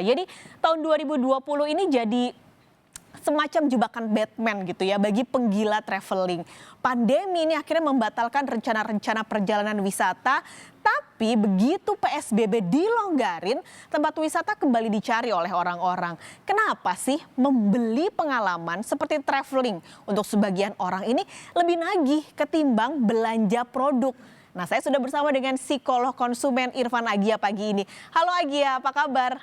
Jadi tahun 2020 ini jadi semacam jebakan Batman gitu ya bagi penggila traveling. Pandemi ini akhirnya membatalkan rencana-rencana perjalanan wisata, tapi begitu PSBB dilonggarin, tempat wisata kembali dicari oleh orang-orang. Kenapa sih membeli pengalaman seperti traveling untuk sebagian orang ini lebih nagih ketimbang belanja produk? Nah, saya sudah bersama dengan psikolog konsumen Irfan Agia pagi ini. Halo Agia, apa kabar?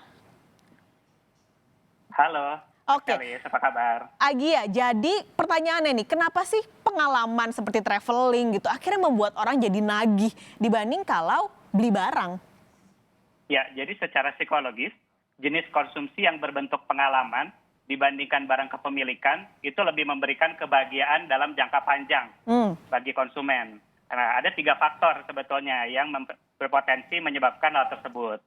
Halo, Oke, Kalis, apa kabar? Agia, jadi pertanyaannya nih, kenapa sih pengalaman seperti traveling gitu akhirnya membuat orang jadi nagih dibanding kalau beli barang? Ya, jadi secara psikologis, jenis konsumsi yang berbentuk pengalaman dibandingkan barang kepemilikan itu lebih memberikan kebahagiaan dalam jangka panjang bagi konsumen. Nah, ada 3 faktor sebetulnya yang berpotensi menyebabkan hal tersebut.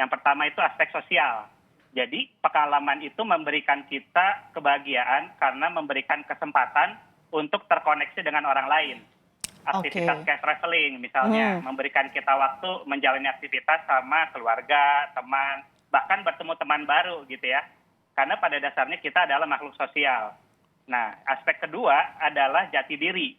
Yang pertama itu aspek sosial. Jadi pengalaman itu memberikan kita kebahagiaan karena memberikan kesempatan untuk terkoneksi dengan orang lain. Aktivitas kayak traveling misalnya, memberikan kita waktu menjalani aktivitas sama keluarga, teman, bahkan bertemu teman baru gitu ya. Karena pada dasarnya kita adalah makhluk sosial. Nah, aspek kedua adalah jati diri.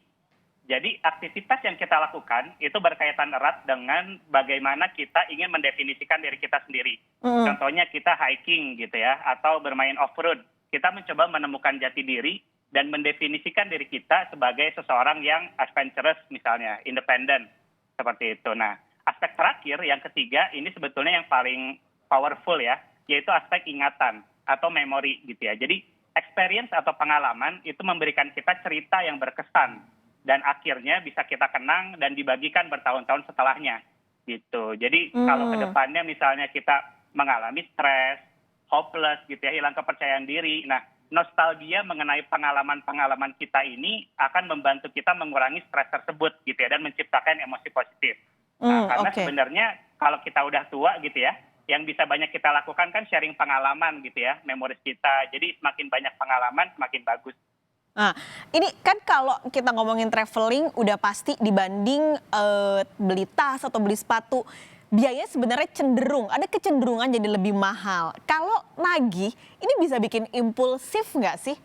Jadi aktivitas yang kita lakukan itu berkaitan erat dengan bagaimana kita ingin mendefinisikan diri kita sendiri. Contohnya kita hiking gitu ya, atau bermain off-road. Kita mencoba menemukan jati diri dan mendefinisikan diri kita sebagai seseorang yang adventurous misalnya, independen, seperti itu. Nah, aspek terakhir yang ketiga ini sebetulnya yang paling powerful ya, yaitu aspek ingatan atau memori gitu ya. Jadi experience atau pengalaman itu memberikan kita cerita yang berkesan dan akhirnya bisa kita kenang dan dibagikan bertahun-tahun setelahnya gitu. Jadi kalau ke depannya misalnya kita mengalami stres, hopeless gitu ya, hilang kepercayaan diri. Nah, nostalgia mengenai pengalaman-pengalaman kita ini akan membantu kita mengurangi stres tersebut gitu ya dan menciptakan emosi positif. Nah, karena sebenarnya kalau kita udah tua gitu ya, yang bisa banyak kita lakukan kan sharing pengalaman gitu ya, memoris kita. Jadi semakin banyak pengalaman semakin bagus. Nah, ini kan kalau kita ngomongin traveling udah pasti dibanding beli tas atau beli sepatu, biayanya sebenarnya ada kecenderungan jadi lebih mahal. Kalau nagih, ini bisa bikin impulsif nggak sih?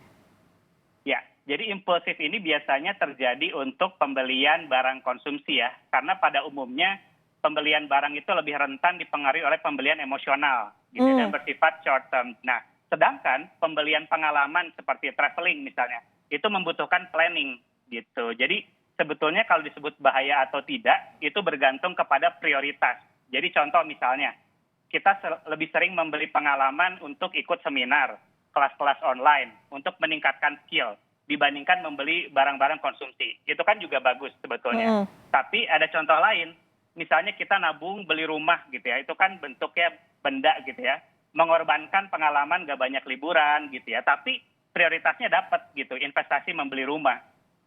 Ya, jadi impulsif ini biasanya terjadi untuk pembelian barang konsumsi ya, karena pada umumnya pembelian barang itu lebih rentan dipengaruhi oleh pembelian emosional gitu dan bersifat short term. Nah, sedangkan pembelian pengalaman seperti traveling misalnya, itu membutuhkan planning gitu. Jadi sebetulnya kalau disebut bahaya atau tidak, itu bergantung kepada prioritas. Jadi contoh misalnya, kita lebih sering membeli pengalaman untuk ikut seminar, kelas-kelas online, untuk meningkatkan skill, dibandingkan membeli barang-barang konsumsi. Itu kan juga bagus sebetulnya. Tapi ada contoh lain, misalnya kita nabung beli rumah gitu ya, itu kan bentuknya benda gitu ya, mengorbankan pengalaman gak banyak liburan gitu ya, tapi prioritasnya dapat gitu, investasi membeli rumah.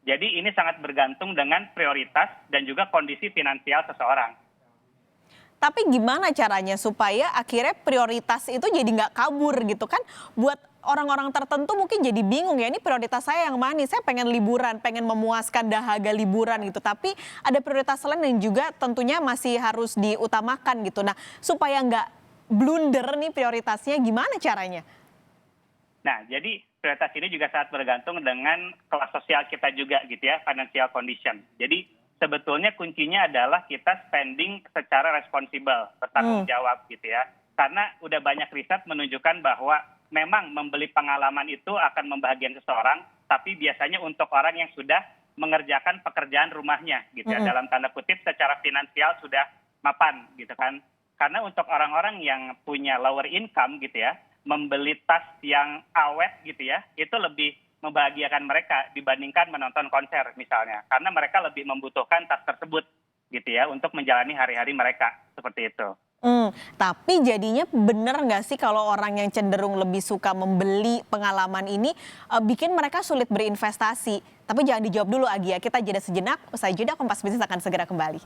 Jadi ini sangat bergantung dengan prioritas dan juga kondisi finansial seseorang. Tapi gimana caranya supaya akhirnya prioritas itu jadi nggak kabur gitu kan? Buat orang-orang tertentu mungkin jadi bingung ya, ini prioritas saya yang mana? Saya pengen liburan, pengen memuaskan dahaga liburan gitu. Tapi ada prioritas lain yang juga tentunya masih harus diutamakan gitu. Nah, supaya nggak blunder nih prioritasnya, gimana caranya? Nah, jadi prioritas ini juga sangat bergantung dengan kelas sosial kita juga gitu ya, financial condition. Jadi sebetulnya kuncinya adalah kita spending secara responsibel, bertanggung jawab gitu ya. Karena udah banyak riset menunjukkan bahwa memang membeli pengalaman itu akan membahagiakan seseorang, tapi biasanya untuk orang yang sudah mengerjakan pekerjaan rumahnya gitu ya, dalam tanda kutip secara finansial sudah mapan gitu kan. Karena untuk orang-orang yang punya lower income gitu ya, membeli tas yang awet gitu ya, itu lebih membahagiakan mereka dibandingkan menonton konser misalnya. Karena mereka lebih membutuhkan tas tersebut gitu ya untuk menjalani hari-hari mereka, seperti itu. Tapi jadinya bener nggak sih kalau orang yang cenderung lebih suka membeli pengalaman ini bikin mereka sulit berinvestasi? Tapi jangan dijawab dulu Agia, kita jeda sejenak, usai jeda Kompas Bisnis akan segera kembali.